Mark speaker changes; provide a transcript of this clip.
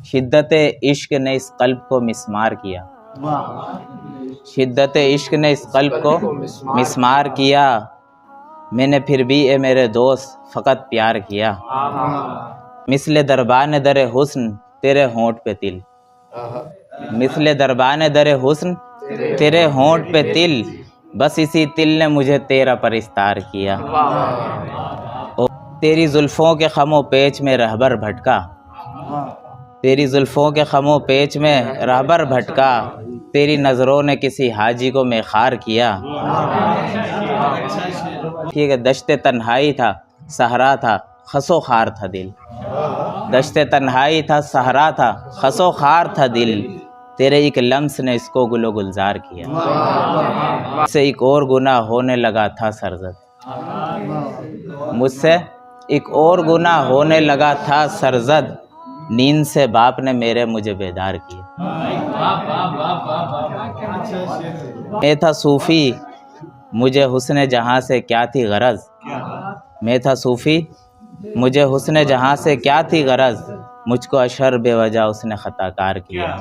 Speaker 1: شدت عشق نے اس قلب کو مسمار کیا، شدت عشق نے اس قلب کو مسمار کیا، میں نے پھر بھی اے میرے دوست فقط پیار کیا، مثل دربان در حسن تیرے ہونٹ پہ تل، مثل دربان در حسن تیرے ہونٹ پہ تل، بس اسی تل نے مجھے تیرا پرستار کیا، تیری زلفوں کے خم و پیچ میں رہبر بھٹکا، تیری زلفوں کے خم و پیچ میں رہبر بھٹکا، تیری نظروں نے کسی حاجی کو میخار کیا، ٹھیک ہے۔ دشت تنہائی تھا صحرا تھا خس و خار تھا دل، دشت تنہائی تھا صحرا تھا خس و خار تھا دل، تیرے ایک لمس نے اس کو گل و گلزار کیا، مجھ سے ایک اور گناہ ہونے لگا تھا سرزد، مجھ سے ایک اور گناہ ہونے لگا تھا سرزد، نیند سے باپ نے میرے مجھے بیدار کیا، میں تھا صوفی مجھے حسن جہاں سے کیا تھی غرض، میں تھا صوفی مجھے حسن جہاں سے کیا تھی غرض، مجھ کو اشر بے وجہ اس نے خطا کار کیا۔